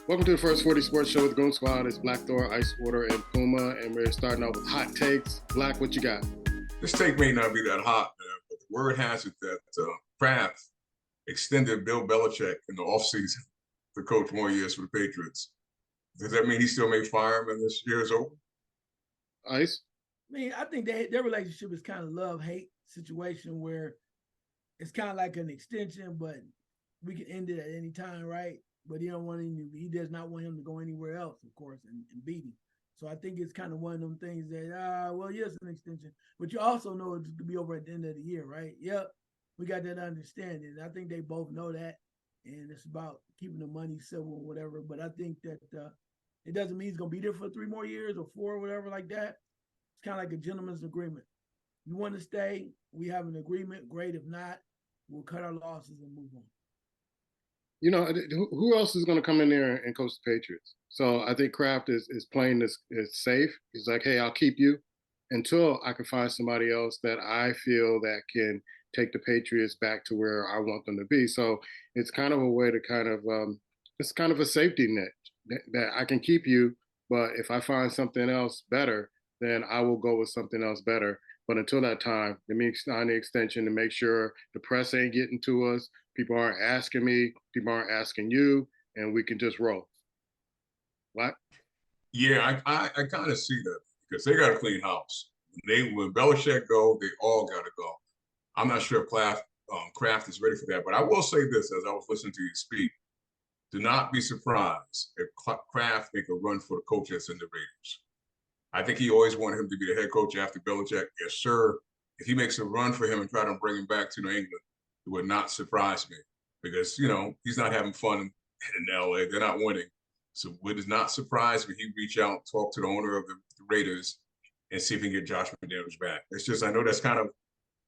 Welcome to the First 40 Sports Show with Goon Squad. It's Black Thor, Ice Water, and Puma, and we're starting out with hot takes. Black, what you got? This take may not be that hot, man, but the word has it that Kraft extended Bill Belichick in the offseason to coach more years for the Patriots. Does that mean he still may fire him and this year is over? Ice? I think their relationship is kind of love-hate situation where it's kind of like an extension, but we can end it at any time, right? But he does not want him to go anywhere else, of course, and beat him. So I think it's kind of one of them things that, yes, an extension, but you also know it's going to be over at the end of the year, right? Yep, we got that understanding. I think they both know that, and it's about keeping the money civil or whatever. But I think that it doesn't mean he's going to be there for 3 more years or 4 or whatever like that. It's kind of like a gentleman's agreement. You want to stay, we have an agreement. Great. If not, we'll cut our losses and move on. You know, who else is going to come in there and coach the Patriots? So I think Kraft is playing this is safe. He's like, hey, I'll keep you until I can find somebody else that I feel that can take the Patriots back to where I want them to be. So it's kind of a way to it's kind of a safety net that I can keep you, but if I find something else better, then I will go with something else better. But until that time, let me sign the extension to make sure the press ain't getting to us. People aren't asking me. People aren't asking you, and we can just roll. What? Yeah, I kind of see that because they got a clean house. When Belichick go, they all got to go. I'm not sure if Kraft is ready for that, but I will say this as I was listening to you speak. Do not be surprised if Kraft make a run for the coach that's in the Raiders. I think he always wanted him to be the head coach after Belichick. Yes, sir. If he makes a run for him and try to bring him back to New England, it would not surprise me because, he's not having fun in LA. They're not winning. So it does not surprise me. He reach out, talk to the owner of the Raiders and see if he can get Josh McDaniels back. It's just, I know that's kind of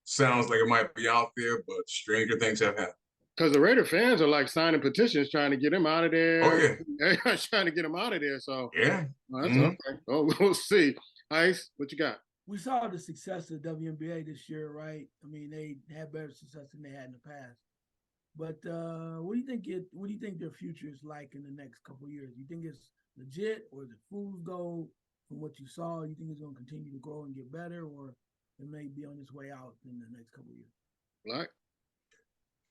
sounds like it might be out there, but stranger things have happened. Because the Raider fans are like signing petitions trying to get him out of there. Oh, yeah. Everyone's trying to get him out of there. So, yeah. That's okay. Oh, we'll see. Ice, what you got? We saw the success of the WNBA this year, right? I mean, they had better success than they had in the past. But what do you think their future is like in the next couple of years? Do you think it's legit, or is it fool's gold from what you saw? You think it's going to continue to grow and get better, or it may be on its way out in the next couple of years? Black?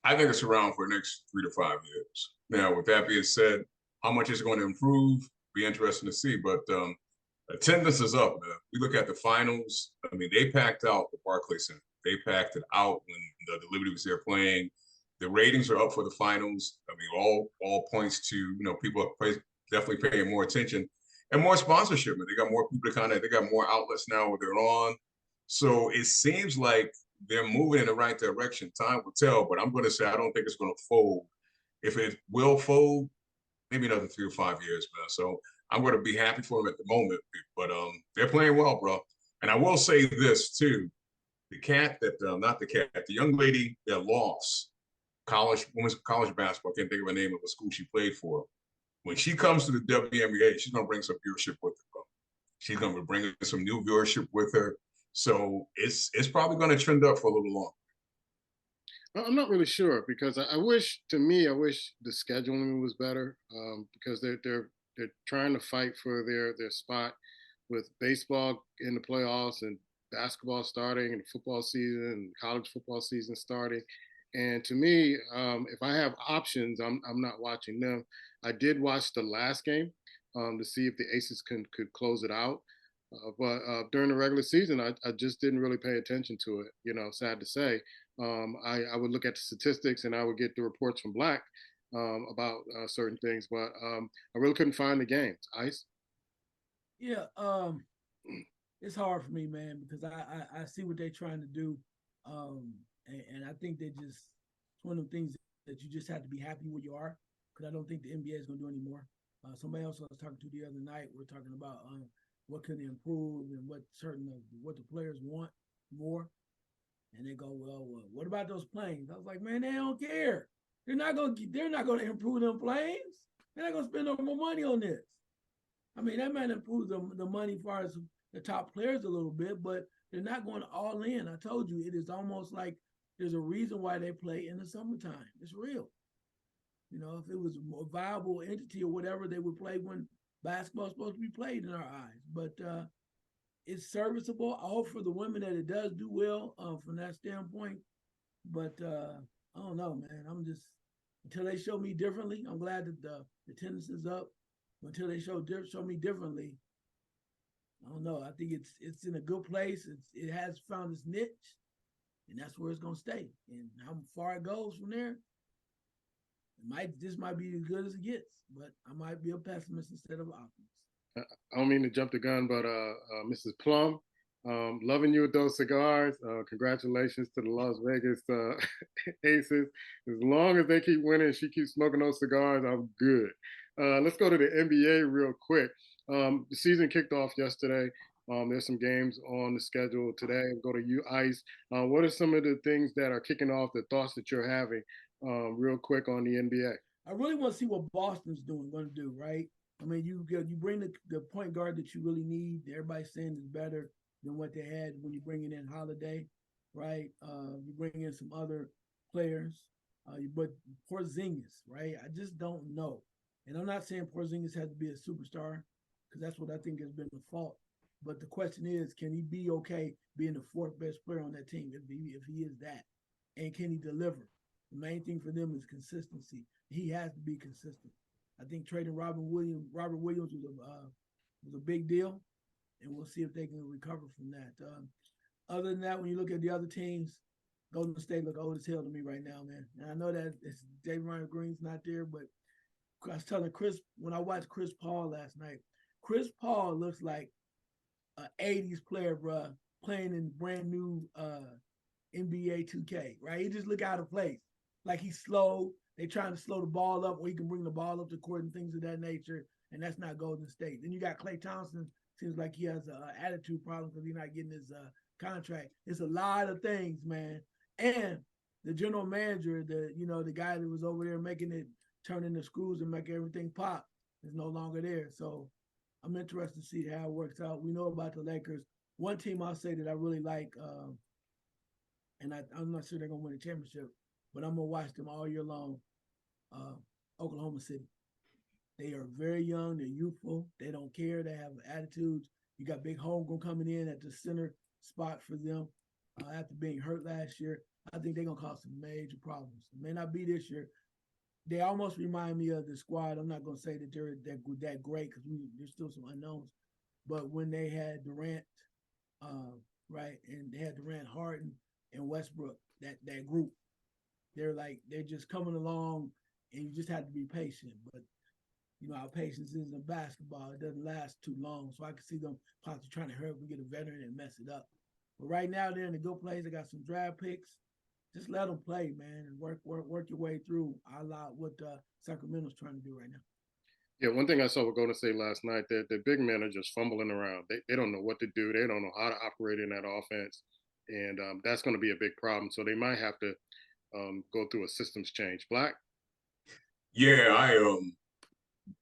I think it's around for the next 3 to 5 years. Now, with that being said, how much is going to improve? Be interesting to see. But attendance is up, man. We look at the finals. I mean, they packed out the Barclays Center. They packed it out when the Liberty was there playing. The ratings are up for the finals. I mean, all points to people are definitely paying more attention and more sponsorship. And they got more people they got more outlets now where they're on. So it seems like they're moving in the right direction. Time will tell, but I'm going to say I don't think it's going to fold. If it will fold, maybe another 3 or 5 years, man. So I'm going to be happy for them at the moment. But they're playing well, bro. And I will say this too: the young lady that lost women's college basketball. I can't think of the name of the school she played for. When she comes to the WNBA, she's going to bring some viewership with her, bro. She's going to bring some new viewership with her. So it's probably going to trend up for a little longer. I'm not really sure because I wish the scheduling was better because they're trying to fight for their spot with baseball in the playoffs and basketball starting and football season and college football season starting. And to me, if I have options, I'm not watching them. I did watch the last game to see if the Aces could close it out. But during the regular season, I just didn't really pay attention to it. Sad to say. I would look at the statistics and I would get the reports from Black about certain things, but I really couldn't find the games. Ice? Yeah, it's hard for me, man, because I see what they're trying to do, and I think it's one of the things that you just have to be happy where you are, because I don't think the NBA is going to do anymore. Somebody else I was talking to the other night, we're talking about what can improve and what the players want more. And they go, well, what about those planes? I was like, man, they don't care. They're not gonna improve them planes. They're not gonna spend no more money on this. I mean, that might improve the money as far as the top players a little bit, but they're not going all in. I told you, it is almost like there's a reason why they play in the summertime. It's real. You know, if it was a viable entity or whatever, they would play when basketball's supposed to be played in our eyes. But it's serviceable. I hope for the women that it does do well from that standpoint. But I don't know, man. I'm just until they show me differently. I'm glad that the attendance is up. Until they show me differently, I don't know. I think it's in a good place. It has found its niche, and that's where it's gonna stay. And how far it goes from there, this might be as good as it gets. But I might be a pessimist instead of optimist. I don't mean to jump the gun, but Mrs. Plum, loving you with those cigars. Congratulations to the Las Vegas Aces. As long as they keep winning, she keeps smoking those cigars, I'm good. Let's go to the NBA real quick. The season kicked off yesterday. There's some games on the schedule today. Go to U Ice. What are some of the things that are kicking off, the thoughts that you're having real quick on the NBA? I really want to see what Boston's going to do, right? I mean, you bring the point guard that you really need. Everybody's saying is better than what they had when you bring in Holiday, right? You bring in some other players, but Porzingis, right? I just don't know. And I'm not saying Porzingis has to be a superstar because that's what I think has been the fault. But the question is, can he be okay being the fourth best player on that team if he is that? And can he deliver? The main thing for them is consistency. He has to be consistent. I think trading Robert Williams was a big deal, and we'll see if they can recover from that. Other than that, when you look at the other teams, Golden State look old as hell to me right now, man. And I know that David Ryan Green's not there, but I was telling Chris when I watched Chris Paul last night. Chris Paul looks like an '80s player, bro, playing in brand new NBA 2K. Right? He just look out of place, like he's slow. They trying to slow the ball up, or he can bring the ball up to court and things of that nature. And that's not Golden State. Then you got Klay Thompson. Seems like he has an attitude problem because he's not getting his contract. It's a lot of things, man. And the general manager, the guy that was over there making it, turning the screws and make everything pop, is no longer there. So I'm interested to see how it works out. We know about the Lakers. One team I'll say that I really like, and I'm not sure they're gonna win a championship, but I'm gonna watch them all year long. Oklahoma City. They are very young. They're youthful. They don't care. They have attitudes. You got Big Holmgren coming in at the center spot for them after being hurt last year. I think they're gonna cause some major problems. It may not be this year. They almost remind me of the squad. I'm not gonna say that they're that great because there's still some unknowns. But when they had Durant, right, and they had Durant, Harden, and Westbrook, that group, they're just coming along, and you just have to be patient. But our patience is in basketball. It doesn't last too long. So I can see them possibly trying to hurry up and get a veteran and mess it up. But right now they're in a good place. They got some draft picks. Just let them play, man, and work your way through a lot what Sacramento's trying to do right now. Yeah, one thing I saw with Golden State last night, that the big men are just fumbling around. They don't know what to do. They don't know how to operate in that offense. And that's going to be a big problem. So they might have to go through a systems change. Black? Yeah,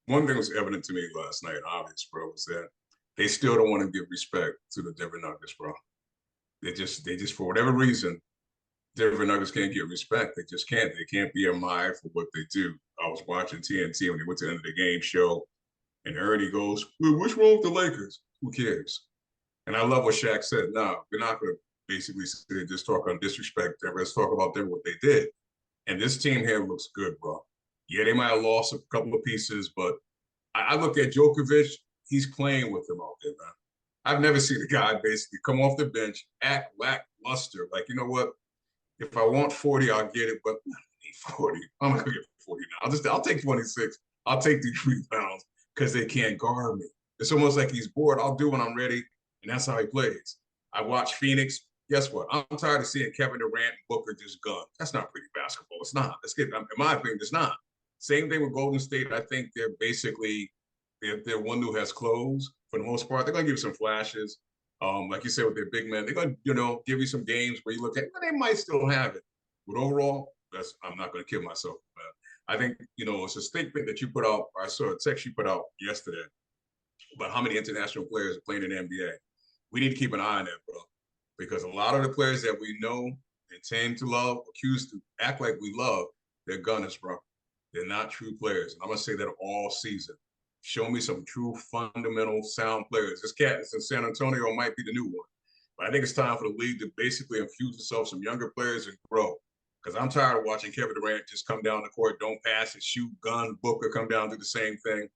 one thing was evident to me last night, obvious, bro, was that they still don't want to give respect to the Denver Nuggets, bro. They just for whatever reason, Denver Nuggets can't get respect. They just can't. They can't be admired for what they do. I was watching TNT when they went to the end of the game show, and Ernie goes, well, "What's wrong with the Lakers? Who cares?" And I love what Shaq said. No, we're not going to basically just talk on disrespect. Let's talk about them, what they did. And this team here looks good, bro. Yeah, they might have lost a couple of pieces, but I look at Djokovic. He's playing with them out there, man. I've never seen a guy basically come off the bench, act lackluster. Like, you know what? If I want 40, I'll get it, but I don't need 40. I'm not gonna get 40 now. I'll take 26. I'll take these rebounds because they can't guard me. It's almost like he's bored. I'll do when I'm ready, and that's how he plays. I watch Phoenix. Guess what? I'm tired of seeing Kevin Durant and Booker just gun. That's not pretty basketball. It's not. In my opinion, it's not. Same thing with Golden State. I think they're basically they're one who has clothes for the most part. They're gonna give some flashes. Like you said, with their big men, they're gonna, give you some games where you look at, well, they might still have it. But overall, I'm not gonna kill myself, man. I think, it's a statement that you put out. I saw a text you put out yesterday about how many international players are playing in the NBA. We need to keep an eye on that, bro, because a lot of the players that we know and tend to love, accused to act like we love, they're gunners, bro. they're not true players. And I'm gonna say that all season. Show me some true fundamental sound players. This cat is in San Antonio might be the new one. But I think it's time for the league to basically infuse itself some younger players and grow. Because I'm tired of watching Kevin Durant just come down the court, don't pass it, shoot, gun, Booker come down, do the same thing.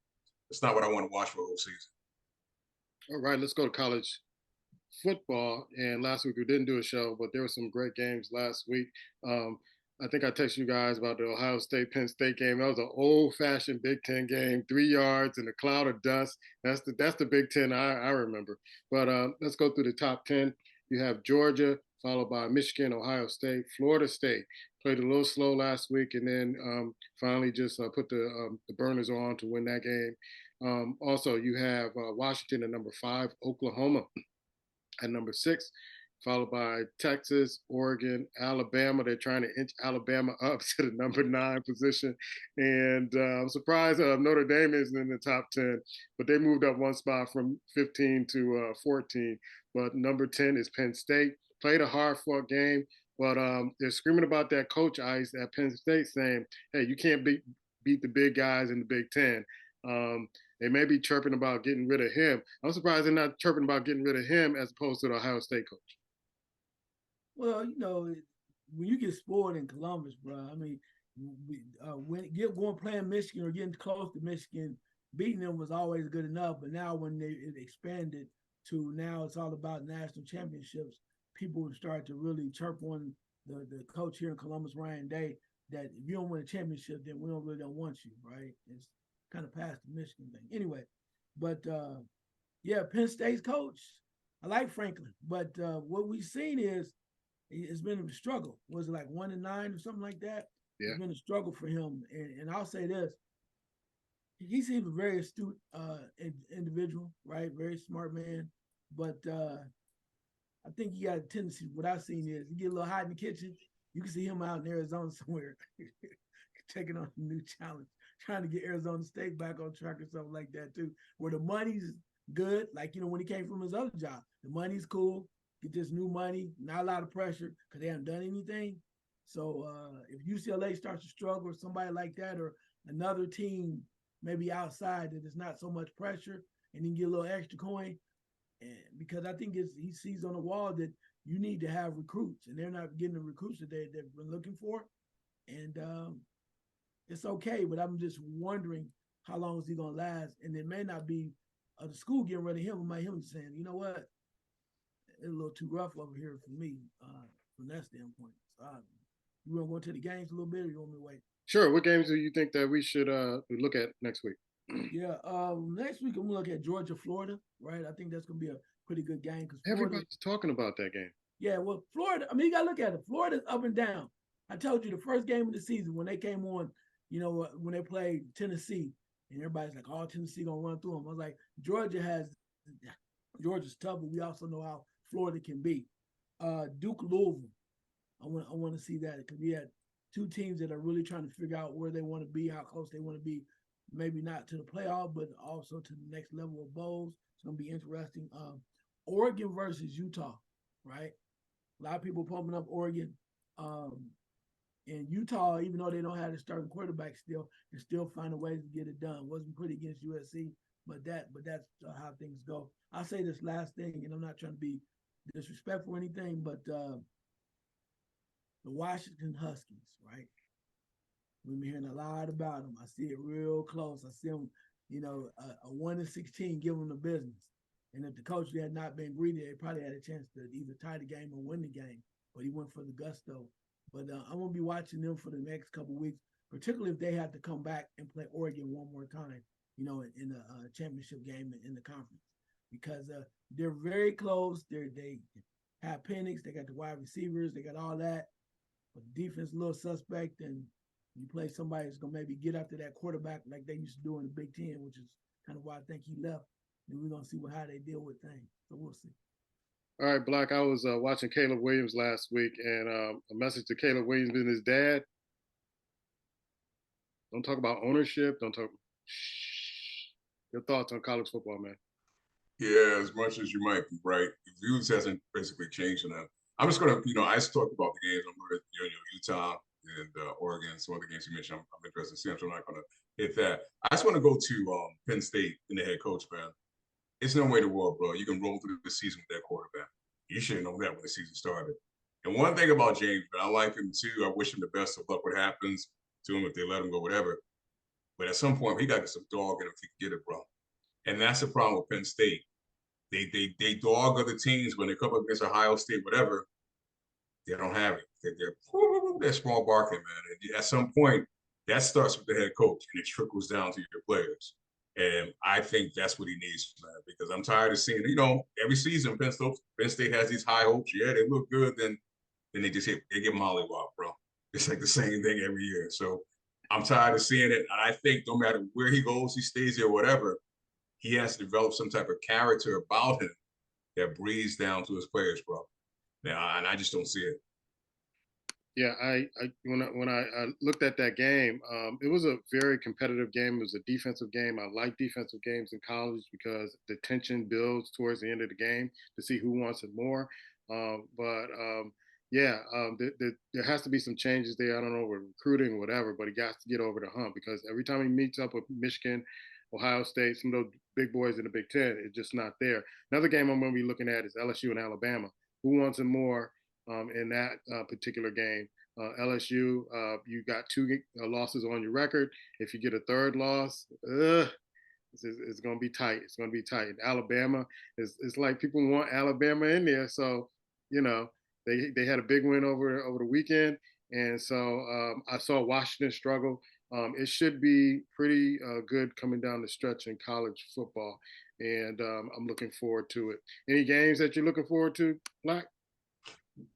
It's not what I want to watch for the whole season. All right, let's go to college football. And last week we didn't do a show, but there were some great games last week. I think I texted you guys about the Ohio State Penn State game. That was an old-fashioned Big Ten game, 3 yards in a cloud of dust. That's the Big Ten I remember. But let's go through the top 10. You have Georgia, followed by Michigan, Ohio State, Florida State. Played a little slow last week, and then finally just put the burners on to win that game. Also, you have Washington at number 5, Oklahoma at number 6, followed by Texas, Oregon, Alabama. They're trying to inch Alabama up to the number 9 position. And I'm surprised Notre Dame isn't in the top 10, but they moved up one spot from 15 to 14. But number 10 is Penn State. Played a hard-fought game, but they're screaming about that coach Ice at Penn State saying, hey, you can't beat the big guys in the Big Ten. They may be chirping about getting rid of him. I'm surprised they're not chirping about getting rid of him as opposed to the Ohio State coach. Well, when you get spoiled in Columbus, bro, I mean, going playing Michigan or getting close to Michigan, beating them was always good enough. But now when it expanded to now it's all about national championships, people start to really chirp on the coach here in Columbus, Ryan Day, that if you don't win a championship, then we don't want you, right? It's kind of past the Michigan thing. Anyway, but yeah, Penn State's coach, I like Franklin, but what we've seen is it's been a struggle. Was it like 1-9 or something like that? Yeah. It's been a struggle for him. And I'll say this, he seems a very astute individual, right? Very smart man. But I think he got a tendency, what I've seen is he get a little hot in the kitchen. You can see him out in Arizona somewhere taking on a new challenge, trying to get Arizona State back on track or something like that too, where the money's good. Like, when he came from his other job, the money's cool. Get this new money, not a lot of pressure because they haven't done anything. So if UCLA starts to struggle or somebody like that, or another team maybe outside that is not so much pressure, and then get a little extra coin, and because I think he sees on the wall that you need to have recruits, and they're not getting the recruits that they've been looking for. And it's okay, but I'm just wondering how long is he going to last? And it may not be the school getting rid of him. It might him saying, you know what? It's a little too rough over here for me from that standpoint. So you want to go into the games a little bit, or you want me to wait? Sure. What games do you think that we should look at next week? Yeah, next week I'm gonna look at Georgia, Florida. Right, I think that's gonna be a pretty good game because Everybody's talking about that game. Yeah, well, Florida. I mean, you gotta look at it. Florida's up and down. I told you the first game of the season when they came on, when they played Tennessee, and everybody's like, "Oh, Tennessee gonna run through them." I was like, Georgia's tough, but we also know how Florida can be. Duke, Louisville. I want to see that because we had two teams that are really trying to figure out where they want to be, how close they want to be. Maybe not to the playoff, but also to the next level of bowls. It's gonna be interesting. Oregon versus Utah, right? A lot of people pumping up Oregon. And Utah, even though they don't have the starting quarterback still, they still find a way to get it done. Wasn't pretty against USC, but that's how things go. I'll say this last thing, and I'm not trying to be disrespectful or anything, but the Washington Huskies, right? We've been hearing a lot about them. I see it real close. I see them, a 1-16 give them the business. And if the coach had not been greedy, they probably had a chance to either tie the game or win the game. But he went for the gusto. But I'm going to be watching them for the next couple of weeks, particularly if they have to come back and play Oregon one more time, in the championship game in the conference. Because they're very close. They have Penix. They got the wide receivers. They got all that. But the defense is a little suspect, and you play somebody that's going to maybe get after that quarterback like they used to do in the Big Ten, which is kind of why I think he left. And we're going to see how they deal with things. So we'll see. All right, Black, I was watching Caleb Williams last week, and a message to Caleb Williams and his dad. Don't talk about ownership. Don't talk. Shh. Your thoughts on college football, man? Yeah, as much as you might be right, the views hasn't basically changed enough. I'm just going to, I talked about the games. I'm going to, Utah, and Oregon. Some other games you mentioned, I'm interested in seeing. So I'm not going to hit that. I just want to go to Penn State and the head coach, man. It's no way in the world, bro. You can roll through the season with that quarterback. You should have known that when the season started. And one thing about James, man, I like him too. I wish him the best of luck. What happens to him if they let him go, whatever. But at some point, he got to get some dog in him if he can get it, bro. And that's the problem with Penn State. They dog other teams when they come up against Ohio State, whatever. They don't have it. They're small barking, man. And at some point, that starts with the head coach and it trickles down to your players. And I think that's what he needs, man, because I'm tired of seeing, every season Penn State has these high hopes. Yeah, they look good, then they give them mollywop, bro. It's like the same thing every year. So I'm tired of seeing it. And I think no matter where he goes, he stays here, whatever, he has to develop some type of character about him that breathes down to his players, bro. Now, and I just don't see it. Yeah, when I looked at that game, it was a very competitive game. It was a defensive game. I like defensive games in college because the tension builds towards the end of the game to see who wants it more. Yeah, there has to be some changes there. I don't know with recruiting or whatever, but he got to get over the hump because every time he meets up with Michigan, Ohio State, some of those big boys in the Big Ten, it's just not there. Another game I'm going to be looking at is LSU and Alabama. Who wants it more? In that particular game. LSU, you got two losses on your record. If you get a third loss, it's going to be tight. It's going to be tight. Alabama, it's like people want Alabama in there. So, they had a big win over the weekend. And so I saw Washington struggle. It should be pretty good coming down the stretch in college football. And I'm looking forward to it. Any games that you're looking forward to, Black?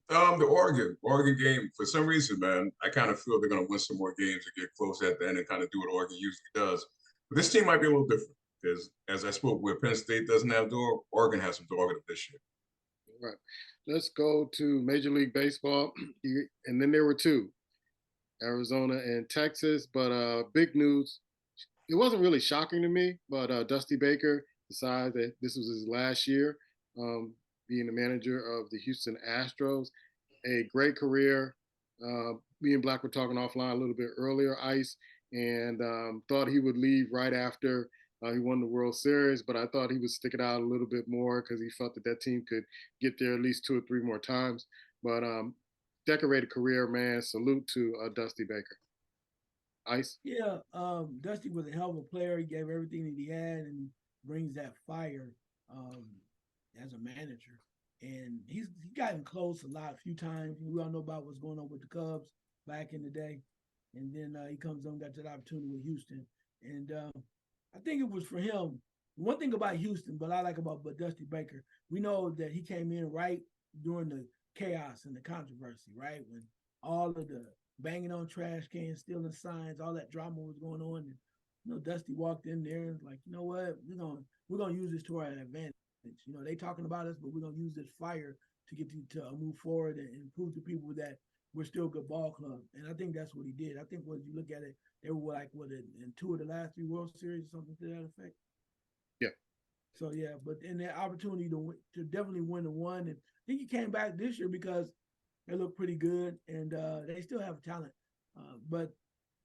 The Oregon game, for some reason, man, I kind of feel they're going to win some more games and get close at the end and kind of do what Oregon usually does. But this team might be a little different because, as I spoke, where Penn State doesn't have dog, Oregon has some dog in it this year. All right. Let's go to Major League Baseball. And then there were two, Arizona and Texas. But big news, it wasn't really shocking to me, but Dusty Baker decided that this was his last year being the manager of the Houston Astros. A great career. Me and Black were talking offline a little bit earlier, Ice, and thought he would leave right after he won the World Series, but I thought he would stick it out a little bit more because he felt that team could get there at least 2 or 3 more times. But decorated career, man. Salute to Dusty Baker. Ice? Yeah, Dusty was a hell of a player. He gave everything that he had and brings that fire as a manager. And he's gotten close a few times. We all know about what's going on with the Cubs back in the day. And then he comes on, got that opportunity with Houston. And I think it was for him. One thing about Houston, but I like about Dusty Baker, we know that he came in right during the chaos and the controversy, right? When all of the banging on trash cans, stealing signs, all that drama was going on. And, Dusty walked in there and was like, you know what, we're gonna use this to our advantage. They talking about us, but we're gonna use this fire to get to move forward and prove to people that we're still a good ball club. And I think that's what he did. I think when you look at it, they were like in 2 of the last 3 World Series, something to that effect. Yeah. So yeah, but in that opportunity to definitely win the one, and I think he came back this year because they look pretty good and they still have talent. But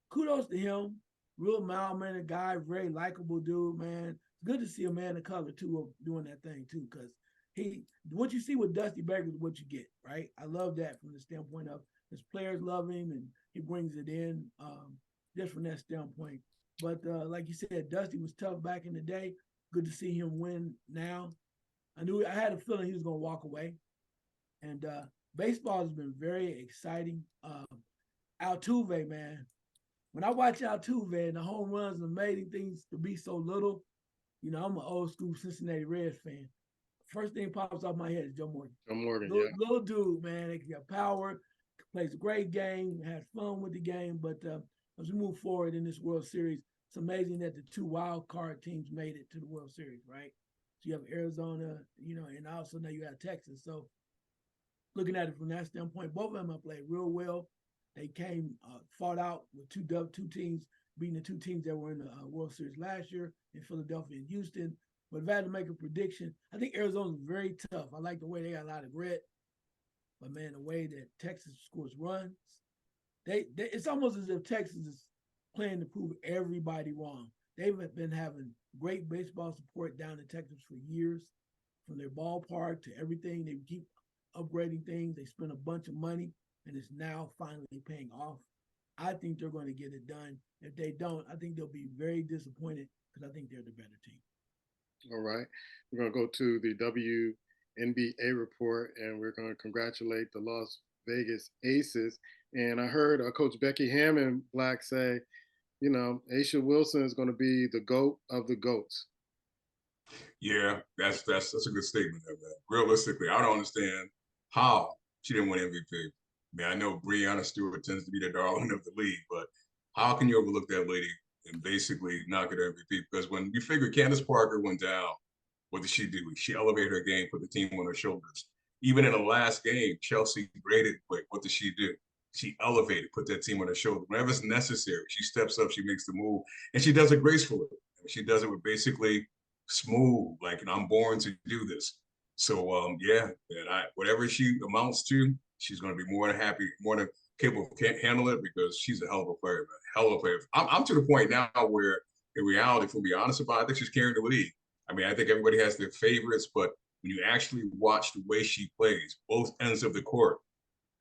kudos to him. Real mild-mannered guy, very likable dude, man. It's good to see a man of color too doing that thing too, because what you see with Dusty Baker is what you get, right? I love that from the standpoint of his players love him and he brings it in just from that standpoint. But like you said, Dusty was tough back in the day. Good to see him win now. I had a feeling he was going to walk away. And baseball has been very exciting. Altuve, man. When I watch Altuve and the home runs and amazing things to be so little, I'm an old school Cincinnati Reds fan. First thing pops off my head is Joe Morgan. Joe Morgan, little dude, man. He got power, plays a great game, has fun with the game. But as we move forward in this World Series, it's amazing that the 2 wild card teams made it to the World Series, right? So you have Arizona, and also now you have Texas. So looking at it from that standpoint, both of them have played real well. They came, fought out with two teams, beating the 2 teams that were in the World Series last year in Philadelphia and Houston. But if I had to make a prediction, I think Arizona's very tough. I like the way they got a lot of grit. But, man, the way that Texas scores runs, it's almost as if Texas is playing to prove everybody wrong. They've been having great baseball support down in Texas for years, from their ballpark to everything. They keep upgrading things. They spend a bunch of money, and it's now finally paying off. I think they're going to get it done. If they don't, I think they'll be very disappointed because I think they're the better team. All right. We're going to go to the WNBA report, and we're going to congratulate the Las Vegas Aces. And I heard Coach Becky Hammond Black say, you know, Aisha Wilson is going to be the GOAT of the GOATs. Yeah, that's a good statement there, man. Realistically, I don't understand how she didn't win MVP. I mean, I know Breanna Stewart tends to be the darling of the league, but how can you overlook that lady and basically not get her MVP? Because when you figure Candace Parker went down, what did she do? She elevated her game, put the team on her shoulders. Even in the last game, Chelsea graded, but what did she do? She elevated, put that team on her shoulder. Whenever it's necessary, she steps up, she makes the move, and she does it gracefully. She does it with basically smooth, like, I'm born to do this. So yeah, and whatever she amounts to, she's going to be more than happy, more than capable of handle it, because she's a hell of a player, man. Hell of a player. I'm to the point now where, in reality, if we'll be honest about it, I think she's carrying the league. I mean, I think everybody has their favorites, but when you actually watch the way she plays, both ends of the court,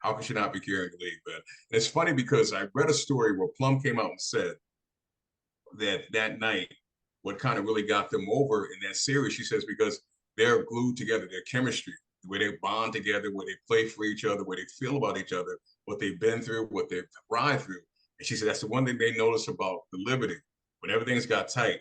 how can she not be carrying the league, man? And it's funny because I read a story where Plum came out and said that night, what kind of really got them over in that series, she says, because they're glued together, their chemistry, the way they bond together, where they play for each other, where they feel about each other, what they've been through, what they've ride through. And she said that's the one thing they noticed about the Liberty. When everything's got tight,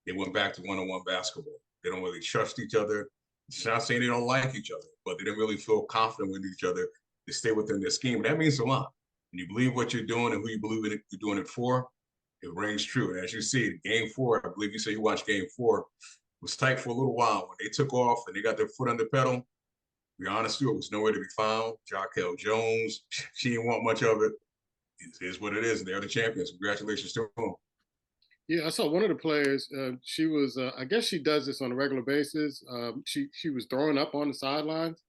they went back to one-on-one basketball. They don't really trust each other. It's not saying they don't like each other, but they didn't really feel confident with each other to stay within their scheme. And that means a lot. When you believe what you're doing and who you believe you're doing it for, it rings true. And as you see, game 4, I believe you said you watched game 4, was tight for a little while. When they took off and they got their foot on the pedal, to be honest with you, it was nowhere to be found. Jarkel Jones, she didn't want much of it. It is what it is. They're the champions. Congratulations to them. Yeah, I saw one of the players. She was, I guess she does this on a regular basis. She was throwing up on the sidelines.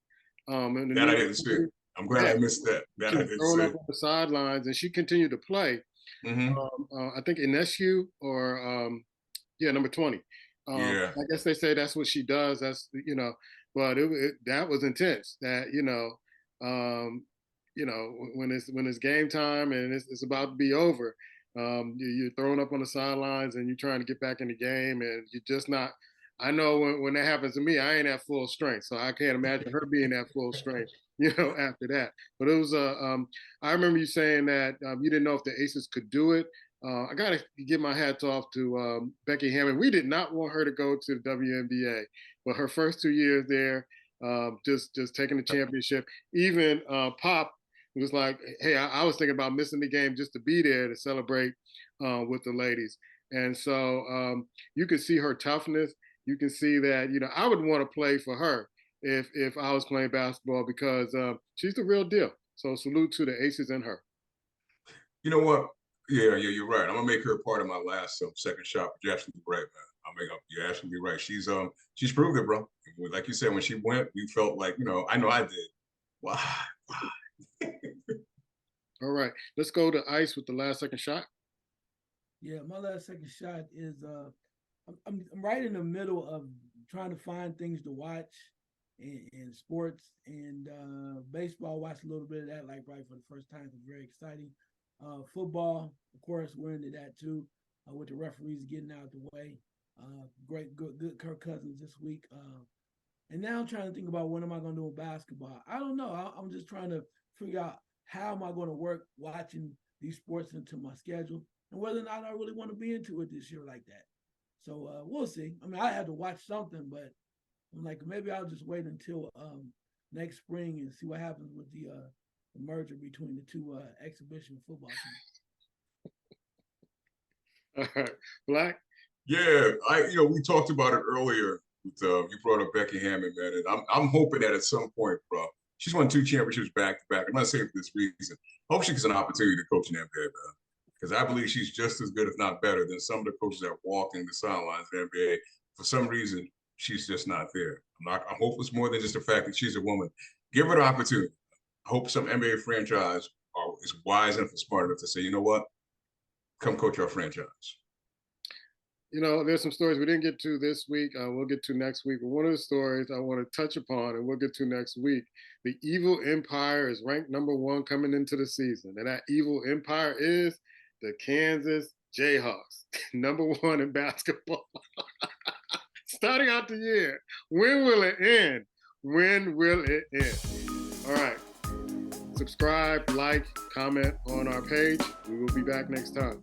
And that I didn't see. I'm glad I missed that. That I didn't throwing see. up on the sidelines, and she continued to play. I think Inescu or number 20. Yeah. I guess they say that's what she does. That's but that was intense. That when it's game time and it's about to be over, you're throwing up on the sidelines and you're trying to get back in the game, and you're just not. I know when that happens to me, I ain't at full strength, so I can't imagine her being at full strength. After that. But it was I remember you saying that you didn't know if the Aces could do it. I got to give my hats off to Becky Hammond. We did not want her to go to the WNBA, but her first 2 years there, just taking the championship. Even Pop was like, hey, I was thinking about missing the game just to be there to celebrate with the ladies. And so you can see her toughness. You can see that, I would want to play for her if I was playing basketball, because she's the real deal. So salute to the Aces and her. You know what? Yeah, you're right. I'm gonna make her part of my last second shot. You're absolutely right, man. You're absolutely right. She's proved it, bro. Like you said, when she went, we felt like, I know I did. Wow. All right, let's go to Ice with the last second shot. Yeah, my last second shot is I'm right in the middle of trying to find things to watch in sports and baseball. Watched a little bit of that, like right for the first time. It's very exciting. Football, of course, we're into that too, with the referees getting out the way. Good Kirk Cousins this week. And now I'm trying to think about what am I going to do with basketball. I don't know. I'm just trying to figure out how am I going to work watching these sports into my schedule, and whether or not I really want to be into it this year like that. So we'll see. I mean, I had to watch something, but I'm like, maybe I'll just wait until next spring and see what happens with the merger between the two exhibition football teams. All right, Black. Yeah, we talked about it earlier. You brought up Becky Hammond, man, and I'm hoping that at some point, bro, she's won 2 championships back to back. I'm not saying for this reason. I hope she gets an opportunity to coach in NBA, man, because I believe she's just as good, if not better, than some of the coaches that walk in the sidelines in the NBA. For some reason, she's just not there. I hope it's more than just the fact that she's a woman. Give her the opportunity. I hope some NBA franchise is wise enough and smart enough to say, you know what, come coach our franchise. There's some stories we didn't get to this week. We'll get to next week. But one of the stories I want to touch upon, and we'll get to next week, the Evil Empire is ranked #1 coming into the season. And that Evil Empire is the Kansas Jayhawks, #1 in basketball. Starting out the year. When will it end? When will it end? All right. Subscribe, like, comment on our page. We will be back next time.